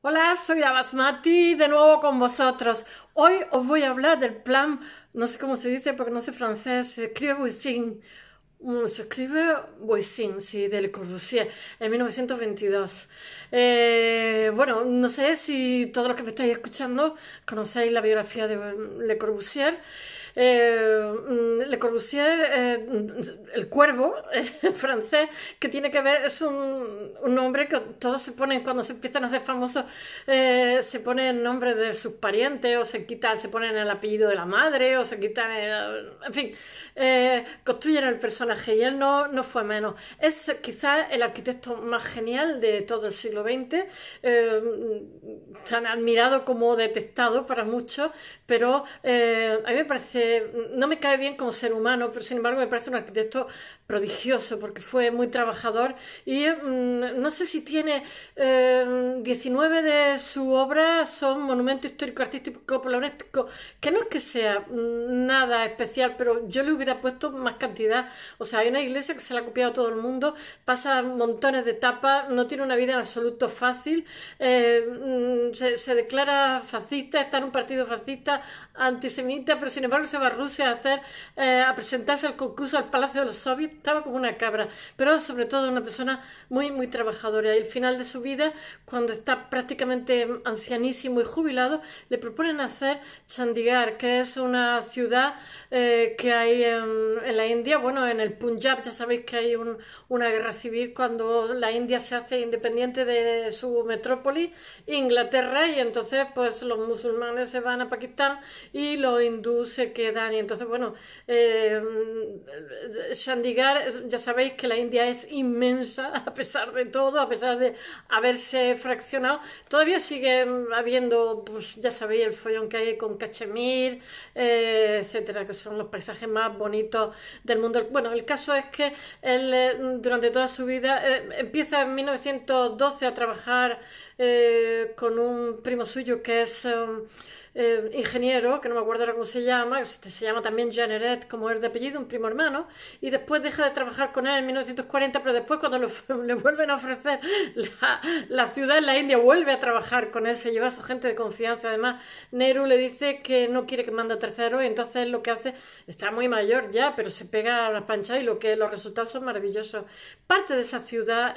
Hola, soy la Basmati, de nuevo con vosotros. Hoy os voy a hablar del plan, no sé cómo se dice porque no sé francés, se escribe Voisin, se escribe Voisin, sí, de Le Corbusier, en 1922. Bueno, no sé si todos los que me estáis escuchando conocéis la biografía de Le Corbusier. Le Corbusier, el cuervo francés, que tiene que ver, es un nombre que todos se ponen cuando se empiezan a hacer famosos, se ponen el nombre de sus parientes, o se ponen el apellido de la madre, o se quitan, en fin, construyen el personaje, y él no fue menos. Es quizás el arquitecto más genial de todo el siglo XX, tan admirado como detestado para muchos, pero a mí me parece, no me cae bien como ser humano, pero sin embargo me parece un arquitecto prodigioso porque fue muy trabajador y no sé si tiene 19 de su obra son monumento histórico artístico por la UNESCO, que no es que sea nada especial, pero yo le hubiera puesto más cantidad. O sea, hay una iglesia que se la ha copiado todo el mundo, pasa montones de etapas, no tiene una vida en absoluto fácil, se declara fascista, está en un partido fascista, antisemita, pero sin embargo se va a Rusia a presentarse al concurso al Palacio de los Soviets, estaba como una cabra, pero sobre todo una persona muy trabajadora. Y al final de su vida, cuando está prácticamente ancianísimo y jubilado, le proponen hacer Chandigarh, que es una ciudad que hay en la India, bueno, en el Punjab. Ya sabéis que hay una guerra civil cuando la India se hace independiente de su metrópoli, Inglaterra, y entonces pues los musulmanes se van a Pakistán y los hindúes se quedan. Y entonces, bueno, Chandigarh, ya sabéis que la India es inmensa, a pesar de todo, a pesar de haberse fraccionado, todavía sigue habiendo, pues ya sabéis, el follón que hay con Cachemir, etcétera, que son los paisajes más bonitos del mundo. Bueno, el caso es que él durante toda su vida empieza en 1912 a trabajar con un primo suyo que es ingeniero, que no me acuerdo ahora cómo se llama también Jeanneret, como es de apellido, un primo hermano, y después deja de trabajar con él en 1940, pero después cuando le vuelven a ofrecer la ciudad en la India, vuelve a trabajar con él, se lleva a su gente de confianza. Además, Nehru le dice que no quiere que mande a tercero, y entonces lo que hace, está muy mayor ya, pero se pega a las panchas, y los resultados son maravillosos. Parte de esa ciudad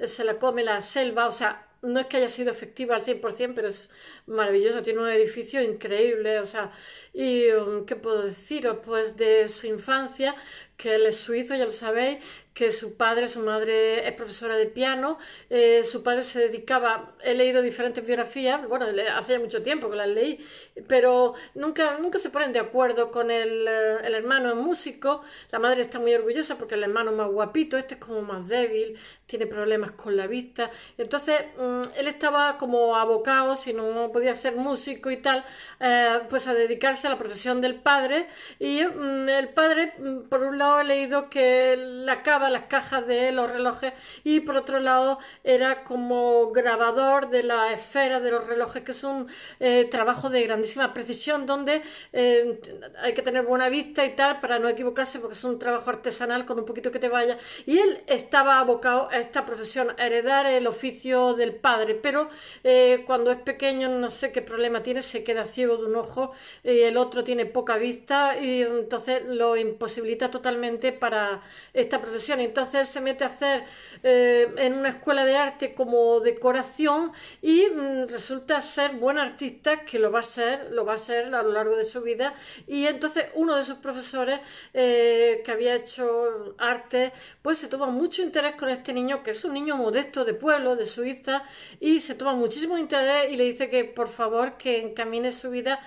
se la come la selva, o sea, no es que haya sido efectiva al 100%, pero es maravilloso, tiene un edificio increíble, o sea, y ¿qué puedo deciros? Pues de su infancia, que él es suizo, ya lo sabéis, que su madre es profesora de piano, su padre se dedicaba, he leído diferentes biografías, bueno, hace ya mucho tiempo que las leí, pero nunca se ponen de acuerdo con el hermano es músico, la madre está muy orgullosa porque el hermano es más guapito, este es como más débil, tiene problemas con la vista, entonces él estaba como abocado, si no podía ser músico y tal, pues a dedicarse a la profesión del padre, y el padre, por un lado he leído que lacaba las cajas de los relojes, y por otro lado era como grabador de la esfera de los relojes, que es un trabajo de grandísima precisión, donde hay que tener buena vista y tal para no equivocarse, porque es un trabajo artesanal con un poquito que te vaya, y él estaba abocado a esta profesión, a heredar el oficio del padre, pero cuando es pequeño no sé qué problema tiene, se queda ciego de un ojo, y el otro tiene poca vista, y entonces lo imposibilita totalmente para esta profesión. Entonces se mete a hacer en una escuela de arte como decoración, y resulta ser buen artista, que lo va a ser a lo largo de su vida. Y entonces uno de sus profesores que había hecho arte, pues se toma mucho interés con este niño, que es un niño modesto de pueblo, de Suiza, y se toma muchísimo interés y le dice que por favor que encamine su vida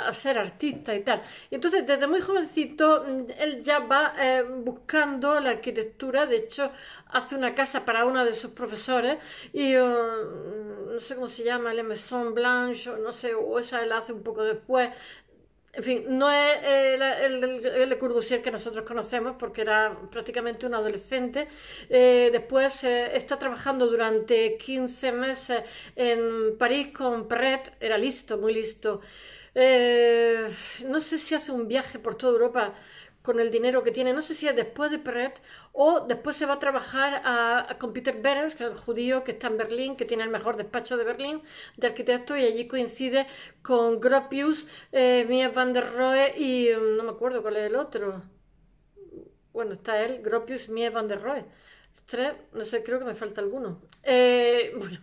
a ser artista y tal. Y entonces desde muy jovencito él ya va buscando la arquitectura. De hecho hace una casa para uno de sus profesores, y no sé cómo se llama, Le Maison Blanche, no sé, o esa la hace un poco después. En fin, no es el Le Corbusier que nosotros conocemos, porque era prácticamente un adolescente. Después está trabajando durante 15 meses en París con Perret, era listo, muy listo. No sé si hace un viaje por toda Europa con el dinero que tiene, no sé si es después de Peret o después se va a trabajar con Peter Behrens, que es el judío que está en Berlín, que tiene el mejor despacho de Berlín de arquitectos, y allí coincide con Gropius, Mies van der Rohe y no me acuerdo cuál es el otro. Bueno, está él, Gropius, Mies van der Rohe. Tres, no sé, creo que me falta alguno. Bueno,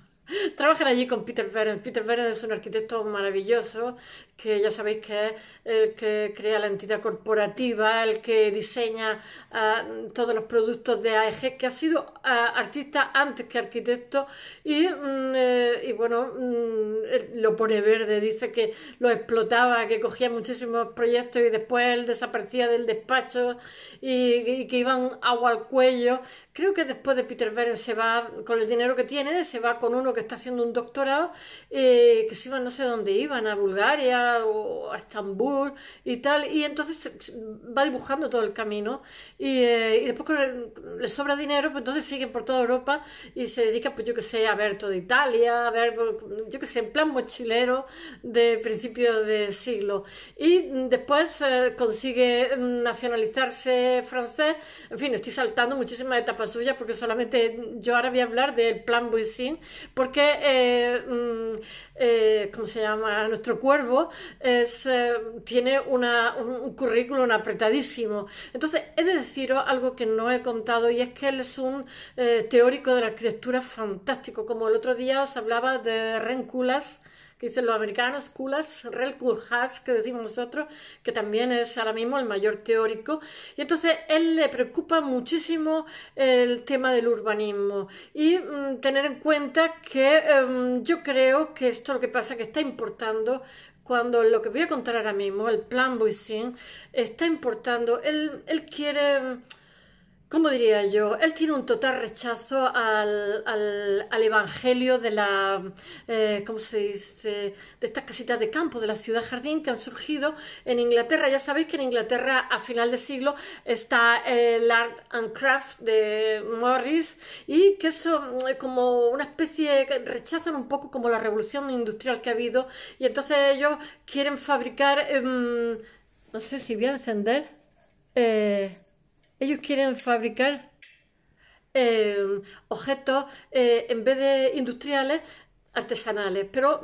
trabajan allí con Peter Behrens. Peter Behrens es un arquitecto maravilloso, que ya sabéis que es el que crea la entidad corporativa, el que diseña todos los productos de AEG, que ha sido artista antes que arquitecto, y bueno, lo pone verde, dice que lo explotaba, que cogía muchísimos proyectos y después él desaparecía del despacho y que iban agua al cuello. Creo que después de Peter Behrens se va, con el dinero que tiene, se va con uno que está haciendo un doctorado, que se iban, no sé dónde iban, a Bulgaria o a Estambul y tal, y entonces va dibujando todo el camino, y después le sobra dinero, pues entonces siguen por toda Europa y se dedica, pues yo que sé, a ver toda Italia, a ver, yo que sé, en plan mochilero de principios de siglo. Y después consigue nacionalizarse francés. En fin, estoy saltando muchísimas etapas suyas porque solamente yo ahora voy a hablar del Plan Buisson, porque ¿cómo se llama? Nuestro cuervo tiene un currículum apretadísimo. Entonces, he de deciros algo que no he contado, y es que él es un teórico de la arquitectura fantástico. Como el otro día os hablaba de Ren Koolhaas, que dicen los americanos, Ren Koolhaas, que decimos nosotros, que también es ahora mismo el mayor teórico. Y entonces él le preocupa muchísimo el tema del urbanismo, y tener en cuenta que yo creo que esto lo que pasa es que está importando, cuando lo que voy a contar ahora mismo, el Plan Buisson, está importando, él quiere... ¿Cómo diría yo? Él tiene un total rechazo al evangelio de ¿cómo se dice? De estas casitas de campo, de la ciudad jardín que han surgido en Inglaterra. Ya sabéis que en Inglaterra a final de siglo está el Art and Craft de Morris, y que eso como una especie, que rechazan un poco como la revolución industrial que ha habido, y entonces ellos quieren fabricar, no sé si voy a encender, ellos quieren fabricar objetos, en vez de industriales, artesanales, pero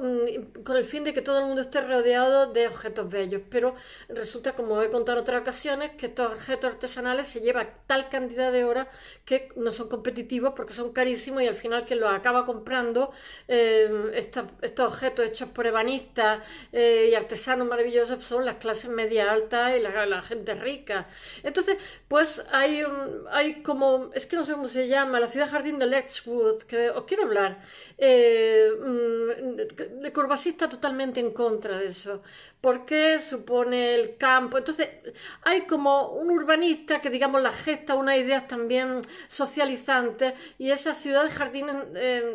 con el fin de que todo el mundo esté rodeado de objetos bellos. Pero resulta, como he contado en otras ocasiones, que estos objetos artesanales se llevan tal cantidad de horas que no son competitivos porque son carísimos, y al final quien los acaba comprando, estos objetos hechos por ebanistas y artesanos maravillosos, son las clases media altas y la gente rica. Entonces, pues hay como, es que no sé cómo se llama, la ciudad jardín de Letchworth, que os quiero hablar. De Courvoisier está totalmente en contra de eso, porque supone el campo. Entonces hay como un urbanista que, digamos, la gesta unas ideas también socializantes, y esas ciudades jardines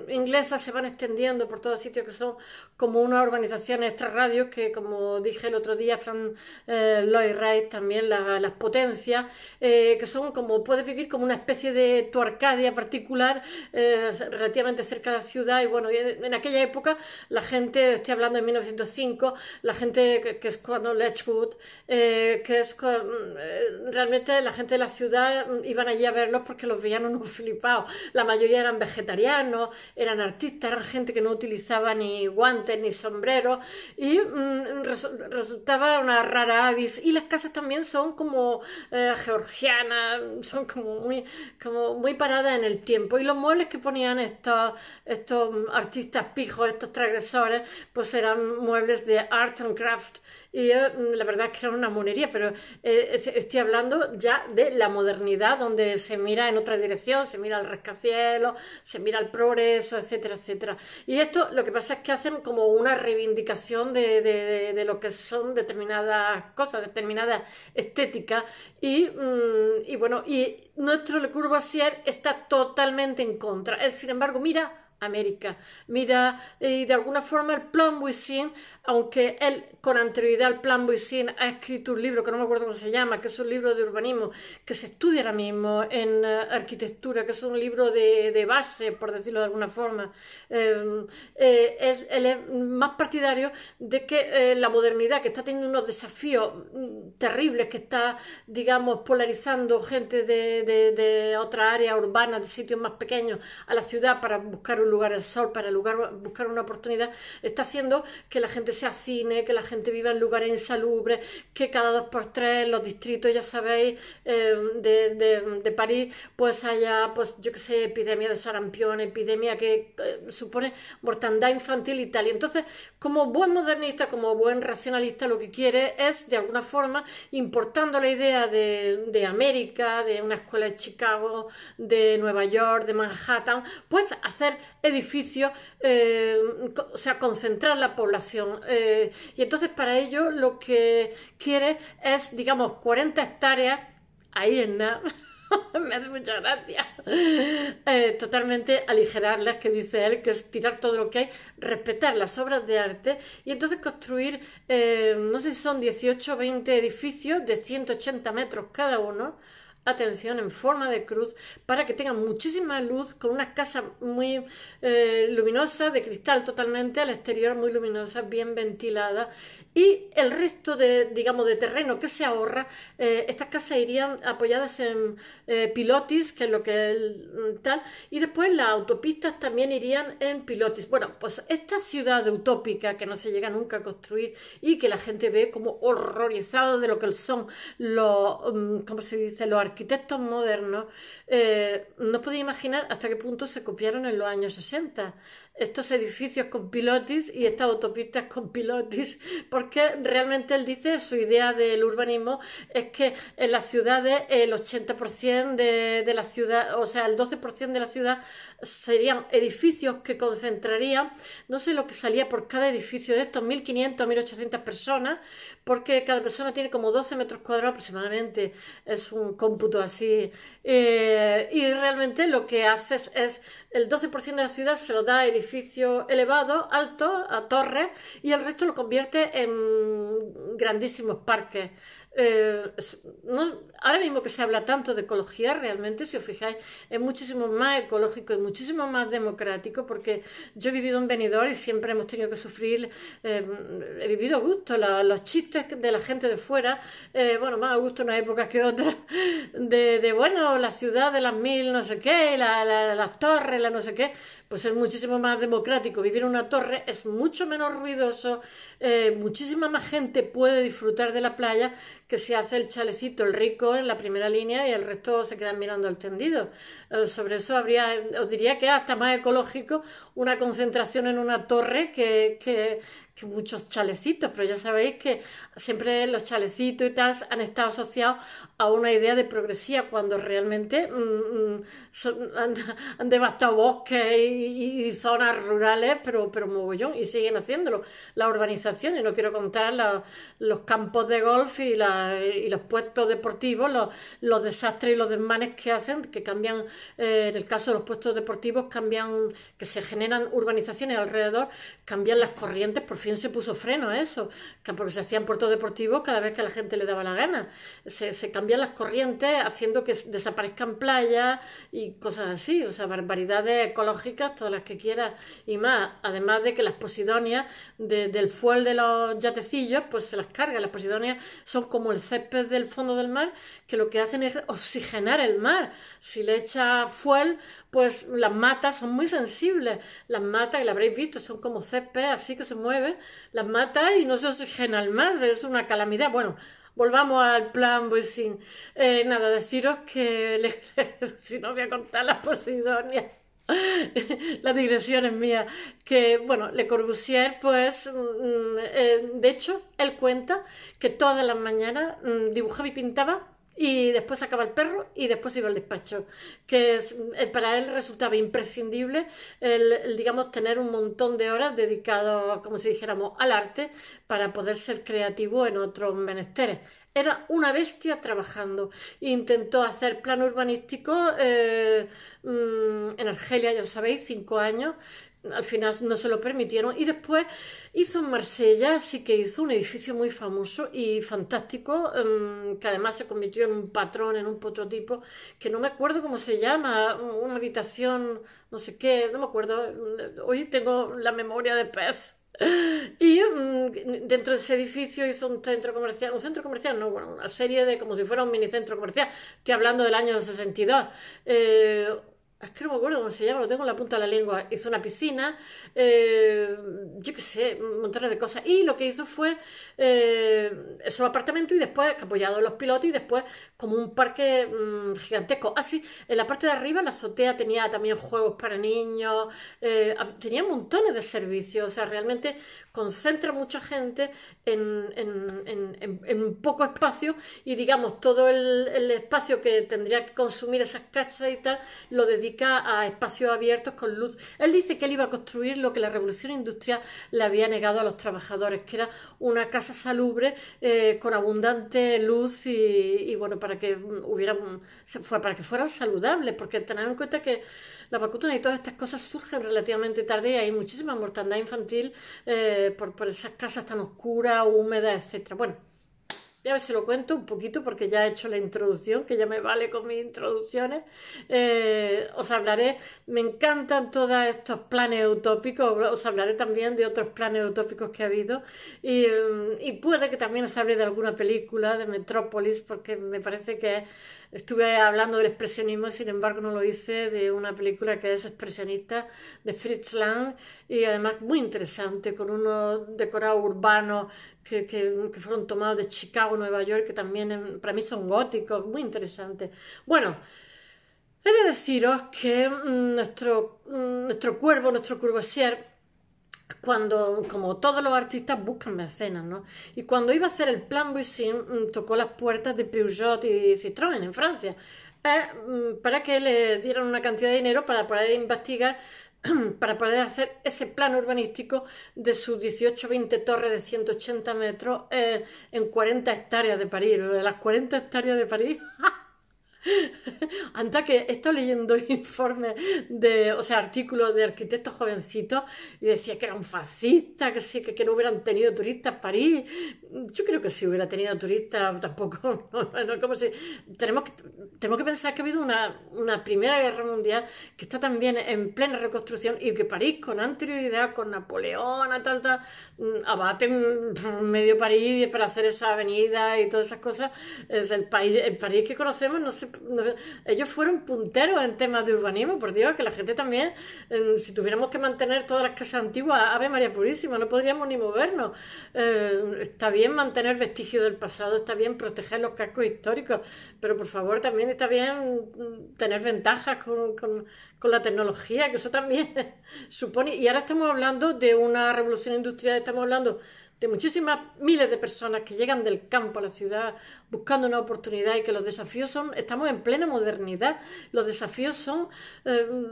inglesas se van extendiendo por todos sitios, que son como unas urbanizaciones extrarradios, que, como dije el otro día, Frank Lloyd Wright, también las potencias, que son como, puedes vivir como una especie de tu Arcadia particular, relativamente cerca de la ciudad. Y bueno, en aquella época la gente, estoy hablando de 1905, la gente que es cuando Letchworth, que es realmente la gente de la ciudad iban allí a verlos porque los veían unos flipados. La mayoría eran vegetarianos, eran artistas, eran gente que no utilizaba ni guantes ni sombreros, y resultaba una rara avis. Y las casas también son como georgianas, son como muy paradas en el tiempo, y los muebles que ponían estos artistas pijos, estos transgresores, pues eran muebles de art and craft, y la verdad es que era una monería. Pero estoy hablando ya de la modernidad, donde se mira en otra dirección, se mira al rascacielos, se mira al progreso, etcétera, etcétera. Y esto lo que pasa es que hacen como una reivindicación de lo que son determinadas cosas, determinadas estéticas, y bueno, y nuestro Le Corbusier está totalmente en contra. Él, sin embargo, mira América. Mira, y de alguna forma el Plan Voisin, aunque él con anterioridad al Plan Voisin ha escrito un libro que no me acuerdo cómo se llama, que es un libro de urbanismo que se estudia ahora mismo en arquitectura, que es un libro de base, por decirlo de alguna forma. Él es más partidario de que la modernidad, que está teniendo unos desafíos terribles, que está, digamos, polarizando gente de otra área urbana, de sitios más pequeños, a la ciudad para buscar un lugar al sol, para buscar una oportunidad, está haciendo que la gente se hacine, que la gente viva en lugares insalubres, que cada 2 por 3 los distritos, ya sabéis, de París, pues haya, pues yo qué sé, epidemia de sarampión, epidemia que supone mortandad infantil y tal. Y entonces, como buen modernista, como buen racionalista, lo que quiere es, de alguna forma, importando la idea de América, de una escuela de Chicago, de Nueva York, de Manhattan, pues hacer edificios, o sea, concentrar la población. Y entonces para ello lo que quiere es, digamos, 40 hectáreas, ahí en nada. Me hace mucha gracia. Totalmente aligerarlas, que dice él, que es tirar todo lo que hay, respetar las obras de arte y entonces construir, no sé si son 18 o 20 edificios de 180 metros cada uno, atención, en forma de cruz, para que tengan muchísima luz, con unas casas muy luminosas, de cristal totalmente, al exterior muy luminosas, bien ventiladas, y el resto de, digamos, de terreno que se ahorra, estas casas irían apoyadas en pilotis, que es lo que es tal, y después las autopistas también irían en pilotis. Bueno, pues esta ciudad utópica que no se llega nunca a construir y que la gente ve como horrorizado de lo que son los, ¿cómo se dice?, los arquitectos modernos, no podía imaginar hasta qué punto se copiaron en los años 60 estos edificios con pilotis y estas autopistas con pilotis, porque realmente él dice, su idea del urbanismo es que en las ciudades el 80% de la ciudad, o sea, el 12% de la ciudad serían edificios que concentrarían, no sé lo que salía por cada edificio de estos, 1.500 o 1.800 personas, porque cada persona tiene como 12 metros cuadrados aproximadamente, es un cómputo así, y realmente lo que haces es el 12% de la ciudad se lo da a edificios elevados, altos, a torres, y el resto lo convierte en grandísimos parques. Ahora mismo que se habla tanto de ecología, realmente, si os fijáis, es muchísimo más ecológico y muchísimo más democrático, porque yo he vivido en Benidorm y siempre hemos tenido que sufrir, he vivido a gusto, los chistes de la gente de fuera, bueno, más a gusto una época que otra, bueno, la ciudad de las mil, no sé qué, las torres, la no sé qué, pues es muchísimo más democrático. Vivir en una torre es mucho menos ruidoso, muchísima más gente puede disfrutar de la playa que si hace el chalecito el rico en la primera línea y el resto se quedan mirando al tendido. Sobre eso os diría que es hasta más ecológico una concentración en una torre que muchos chalecitos, pero ya sabéis que siempre los chalecitos y tal han estado asociados a una idea de progresía cuando realmente han devastado bosques y zonas rurales, pero mogollón, y siguen haciéndolo. Las urbanizaciones, no quiero contar los campos de golf y los puestos deportivos, los desastres y los desmanes que hacen, que cambian, en el caso de los puestos deportivos, cambian, que se generan urbanizaciones alrededor, cambian las corrientes. Por fin se puso freno a eso, porque se hacían puertos deportivos cada vez que a la gente le daba la gana. Se cambian las corrientes haciendo que desaparezcan playas y cosas así, o sea, barbaridades ecológicas, todas las que quieras y más. Además de que las posidonias del fuel de los yatecillos, pues se las carga. Las posidonias son como el césped del fondo del mar, que lo que hacen es oxigenar el mar. Si le echa fuel, pues las matas son muy sensibles. Las matas, que la habréis visto, son como césped así que se mueven, las matas y no se oxigena el mar, es una calamidad. Bueno, volvamos al plan Voisin. Nada, deciros que si no voy a contar las posidonias. La digresión es mía, que bueno, Le Corbusier, pues de hecho, él cuenta que todas las mañanas dibujaba y pintaba y después sacaba el perro y después iba al despacho, que para él resultaba imprescindible digamos, tener un montón de horas dedicado, como si dijéramos, al arte para poder ser creativo en otros menesteres. era una bestia trabajando. Intentó hacer plan urbanístico en Argelia, ya lo sabéis, 5 años. Al final no se lo permitieron. Y después hizo en Marsella, sí que hizo un edificio muy famoso y fantástico, que además se convirtió en un patrón, en un prototipo, que no me acuerdo cómo se llama, una habitación, no sé qué, no me acuerdo. Hoy tengo la memoria de pez. Y dentro de ese edificio hizo un centro comercial, no, bueno, una serie de, como si fuera un mini centro comercial. Estoy hablando del año 62. Es que no me acuerdo cómo se llama, lo tengo en la punta de la lengua. Hizo una piscina, yo qué sé, montones de cosas. Y lo que hizo fue esos apartamentos y después, apoyado en los pilotos, y después como un parque gigantesco. Así, en la parte de arriba, la azotea tenía también juegos para niños, tenía montones de servicios. O sea, realmente concentra mucha gente en poco espacio y, digamos, todo el espacio que tendría que consumir esas casas y tal, lo dedica a espacios abiertos con luz. Él dice que él iba a construir lo que la revolución industrial le había negado a los trabajadores, que era una casa salubre con abundante luz y bueno, para que para que fueran saludables, porque tener en cuenta que las vacunas y todas estas cosas surgen relativamente tarde y hay muchísima mortandad infantil por esas casas tan oscuras, húmedas, etcétera. Bueno, ya a ver si lo cuento un poquito porque ya he hecho la introducción, que ya me vale con mis introducciones. Os hablaré, me encantan todos estos planes utópicos, os hablaré también de otros planes utópicos que ha habido y puede que también os hable de alguna película, de Metrópolis, porque me parece que estuve hablando del expresionismo, sin embargo no lo hice, de una película que es expresionista, de Fritz Lang, y además muy interesante, con unos decorados urbanos que fueron tomados de Chicago, Nueva York, que también para mí son góticos, muy interesantes. Bueno, he de deciros que nuestro cuervo, nuestro Courvoisier, como todos los artistas, buscan mecenas, ¿no? Y cuando iba a hacer el plan Voisin, tocó las puertas de Peugeot y Citroën en Francia, para que le dieran una cantidad de dinero para poder investigar, para poder hacer ese plan urbanístico de sus 18-20 torres de 180 metros en 40 hectáreas de París. Lo de las 40 hectáreas de París... Anda que estoy leyendo informes o sea, artículos de arquitectos jovencitos y decía que era un fascista, que sí, que no hubieran tenido turistas París. Yo creo que sí hubiera tenido turistas, tampoco, no, como si... Tenemos que pensar que ha habido una Primera Guerra Mundial que está también en plena reconstrucción y que París, con anterioridad, con Napoleón, tal, abaten medio París para hacer esa avenida y todas esas cosas. Es el París que conocemos, no sé, ellos fueron punteros en temas de urbanismo, por Dios, que la gente también, si tuviéramos que mantener todas las casas antiguas, Ave María Purísima, no podríamos ni movernos. Está bien mantener vestigios del pasado, está bien proteger los cascos históricos, pero por favor también está bien tener ventajas con la tecnología, que eso también supone, y ahora estamos hablando de una revolución industrial, estamos hablando de muchísimas miles de personas que llegan del campo a la ciudad buscando una oportunidad y que los desafíos estamos en plena modernidad, los desafíos son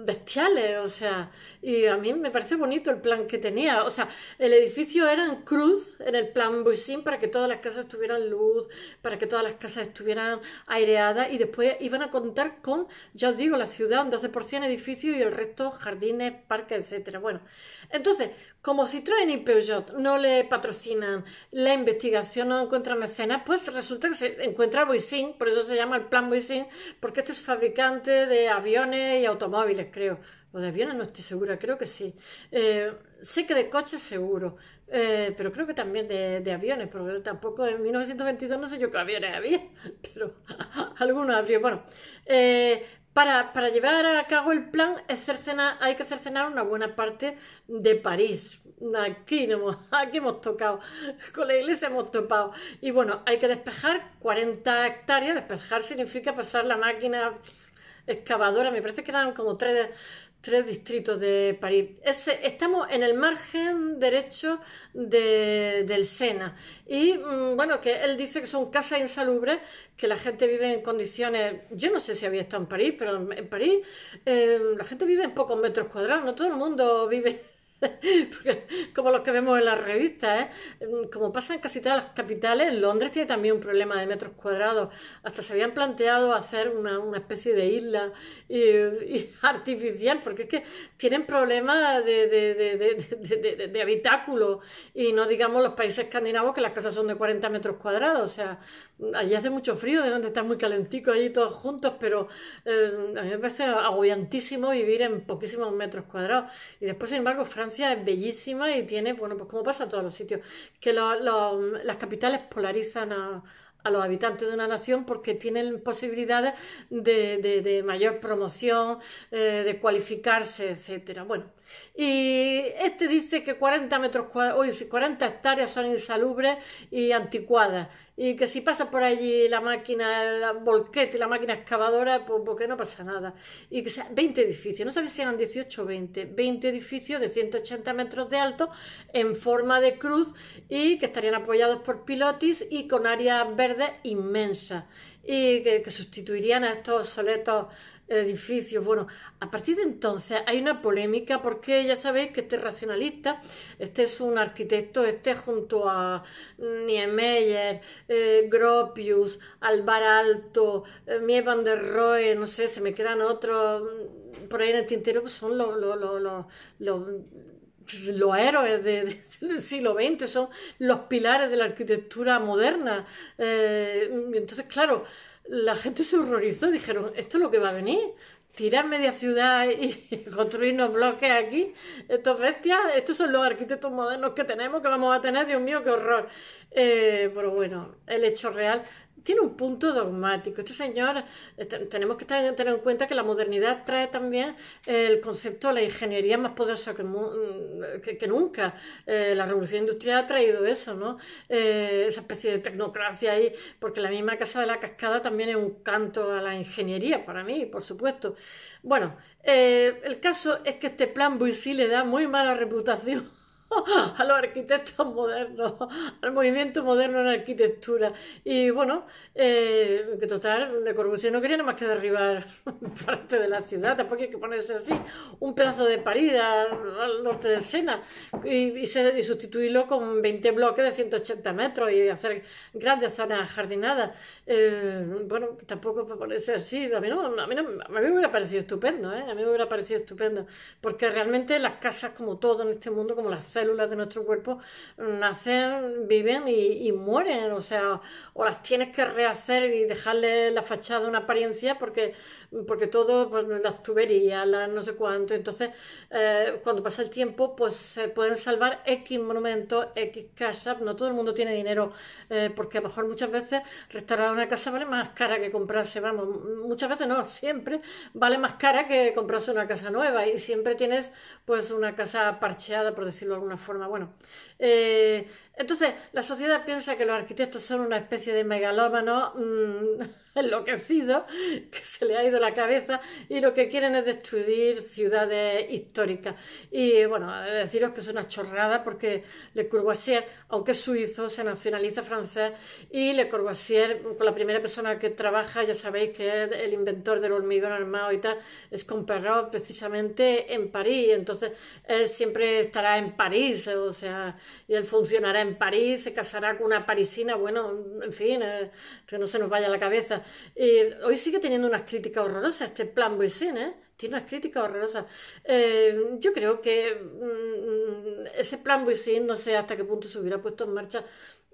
bestiales, o sea, y a mí me parece bonito el plan que tenía, o sea, el edificio era en cruz, en el plan Voisin, para que todas las casas tuvieran luz, para que todas las casas estuvieran aireadas y después iban a contar con, ya os digo, la ciudad, un 12% edificios y el resto jardines, parques, etcétera. Bueno, entonces, como Citroën y Peugeot no le patrocinan la investigación, no encuentran mecenas, pues resulta que se encuentra Voisin, por eso se llama el plan Voisin, porque este es fabricante de aviones y automóviles, creo. Lo de aviones no estoy segura, creo que sí. Sé que de coches seguro, pero creo que también de aviones, porque tampoco en 1922 no sé yo qué aviones había, pero algunos habría. Bueno, para llevar a cabo el plan hay que cercenar una buena parte de París. Aquí hemos tocado, con la iglesia hemos topado. Y bueno, hay que despejar 40 hectáreas. Despejar significa pasar la máquina excavadora. Me parece que eran como tres distritos de París. Estamos en el margen derecho del Sena. Y bueno, que él dice que son casas insalubres, que la gente vive en condiciones... Yo no sé si había estado en París, pero en París la gente vive en pocos metros cuadrados. No todo el mundo vive Porque, como los que vemos en las revistas, como pasa en casi todas las capitales, Londres tiene también un problema de metros cuadrados. Hasta se habían planteado hacer una especie de isla artificial, porque es que tienen problemas de habitáculo. Y no digamos los países escandinavos, que las casas son de 40 metros cuadrados. O sea, allí hace mucho frío, deben de estar muy calenticos allí todos juntos, pero a mí me parece agobiantísimo vivir en poquísimos metros cuadrados. Y después, sin embargo, Francia es bellísima y tiene, bueno, pues como pasa en todos los sitios, que las capitales polarizan a los habitantes de una nación porque tienen posibilidades de mayor promoción, de cualificarse, etcétera. Bueno, y este dice que 40 metros cuadrados, uy, 40 hectáreas son insalubres y anticuadas. Y que si pasa por allí la máquina, el volquete y la máquina excavadora, pues porque no pasa nada. Y que sea 20 edificios, no sabía si eran 18 o 20 edificios de 180 metros de alto en forma de cruz y que estarían apoyados por pilotis y con áreas verdes inmensas. Y que sustituirían a estos soletos edificios. Bueno, a partir de entonces hay una polémica porque ya sabéis que este es racionalista, este es un arquitecto, este junto a Niemeyer, Gropius, Alvar Aalto, Mies van der Rohe, no sé, se me quedan otros por ahí en el tintero, pues son los héroes del siglo XX, son los pilares de la arquitectura moderna. Entonces, claro, la gente se horrorizó, dijeron, ¿esto es lo que va a venir? Tirar media ciudad y construirnos bloques aquí, estos bestias, estos son los arquitectos modernos que tenemos, que vamos a tener, Dios mío, qué horror. Pero bueno, el hecho real tiene un punto dogmático. Este señor, tenemos que tener en cuenta que la modernidad trae también el concepto de la ingeniería más poderosa que nunca. La revolución industrial ha traído eso, ¿no? Esa especie de tecnocracia ahí, porque la misma Casa de la Cascada también es un canto a la ingeniería, para mí, por supuesto. Bueno, el caso es que este plan Boissy le da muy mala reputación a los arquitectos modernos, al movimiento moderno en arquitectura. Y bueno, que total, Le Corbusier no quería nada más que derribar parte de la ciudad, tampoco hay que ponerse así, un pedazo de París al norte de Sena y sustituirlo con 20 bloques de 180 metros y hacer grandes zonas jardinadas. Bueno, tampoco para ponerse así, a mí me hubiera parecido estupendo, a mí me hubiera parecido estupendo, porque realmente las casas, como todo en este mundo, como las células de nuestro cuerpo, nacen, viven y mueren, o sea, o las tienes que rehacer y dejarle la fachada una apariencia porque todo, pues las tuberías, las no sé cuánto, entonces cuando pasa el tiempo, pues se pueden salvar X monumentos, X casas, no todo el mundo tiene dinero, porque a lo mejor muchas veces restaurar una casa vale más cara que comprarse, vamos, muchas veces no, siempre vale más cara que comprarse una casa nueva y siempre tienes pues una casa parcheada, por decirlo de alguna forma. Bueno, entonces la sociedad piensa que los arquitectos son una especie de megalómanos enloquecidos, que se le ha ido la cabeza y lo que quieren es destruir ciudades históricas. Y bueno, deciros que es una chorrada porque Le Corbusier, aunque es suizo, se nacionaliza francés y Le Corbusier, con la primera persona que trabaja, ya sabéis que es el inventor del hormigón armado y tal, es con Perrault precisamente en París. Entonces él siempre estará en París, o sea, y él funcionará en París, se casará con una parisina, bueno, en fin, que no se nos vaya a la cabeza. Hoy sigue teniendo unas críticas horrorosas este plan Boissy, tiene unas críticas horrorosas. Yo creo que ese plan Boissy, no sé hasta qué punto se hubiera puesto en marcha.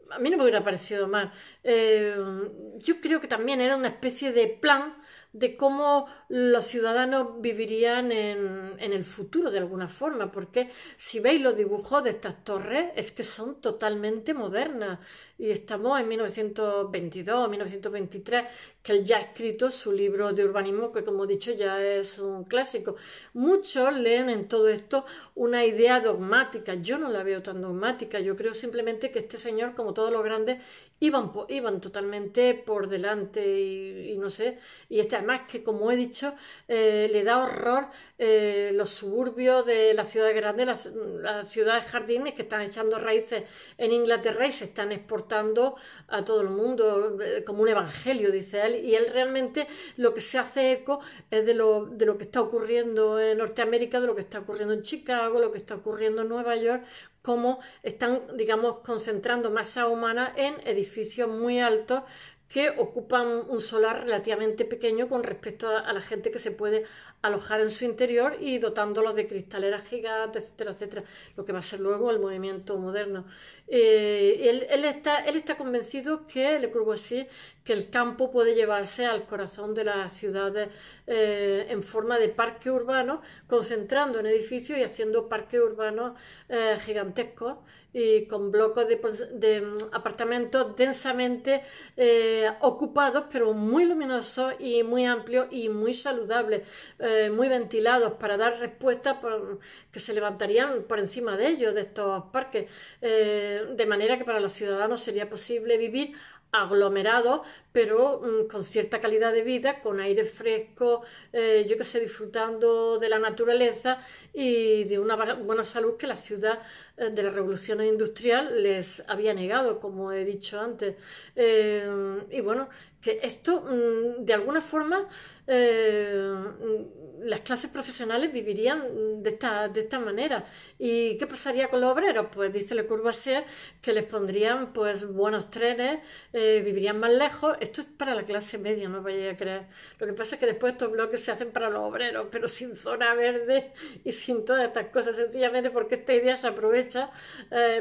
A mí no me hubiera parecido mal. Yo creo que también era una especie de plan de cómo los ciudadanos vivirían en el futuro de alguna forma, porque si veis los dibujos de estas torres es que son totalmente modernas y estamos en 1922, 1923, que él ya ha escrito su libro de urbanismo, que como he dicho ya es un clásico. Muchos leen en todo esto una idea dogmática, yo no la veo tan dogmática, yo creo simplemente que este señor, como todos los grandes, iban totalmente por delante y no sé, y además que como he dicho le da horror los suburbios de las ciudades grandes, las ciudades jardines que están echando raíces en Inglaterra y se están exportando exportando a todo el mundo como un evangelio, dice él, y él realmente lo que se hace eco es de lo que está ocurriendo en Norteamérica, de lo que está ocurriendo en Chicago, lo que está ocurriendo en Nueva York, cómo están, digamos, concentrando masa humana en edificios muy altos que ocupan un solar relativamente pequeño con respecto a la gente que se puede alojar en su interior y dotándolos de cristaleras gigantes, etcétera, etcétera, lo que va a ser luego el movimiento moderno. Él está convencido que Le Corbusier, que el campo puede llevarse al corazón de las ciudades en forma de parque urbano, concentrando en edificios y haciendo parques urbanos gigantescos y con bloques de apartamentos densamente ocupados, pero muy luminosos y muy amplios y muy saludables, muy ventilados para dar respuesta que se levantarían por encima de ellos, de estos parques, de manera que para los ciudadanos sería posible vivir aglomerados, pero con cierta calidad de vida, con aire fresco, yo que sé, disfrutando de la naturaleza y de una buena salud que la ciudad de la revolución industrial les había negado, como he dicho antes. Y bueno, que esto de alguna forma las clases profesionales vivirían de esta manera. ¿Y qué pasaría con los obreros? Pues dice Le Corbusier que les pondrían pues buenos trenes, vivirían más lejos. Esto es para la clase media, no vayáis a creer. Lo que pasa es que después estos bloques se hacen para los obreros, pero sin zona verde y sin todas estas cosas, sencillamente porque esta idea se aprovecha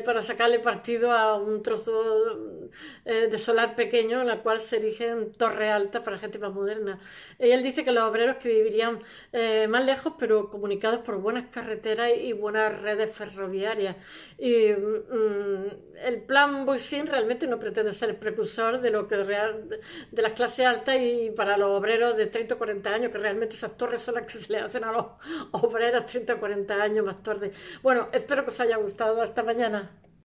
para sacarle partido a un trozo de solar pequeño en la cual se erigen torres altas para gente más moderna. Y él dice que los obreros que vivirían más lejos, pero comunicados por buenas carreteras y buenas redes ferroviarias. Y el plan Boixin realmente no pretende ser el precursor de lo que de las clases altas y para los obreros de 30 o 40 años, que realmente esas torres son las que se le hacen a los obreros 30 o 40 años más tarde. Bueno, espero que os haya gustado. Hasta mañana.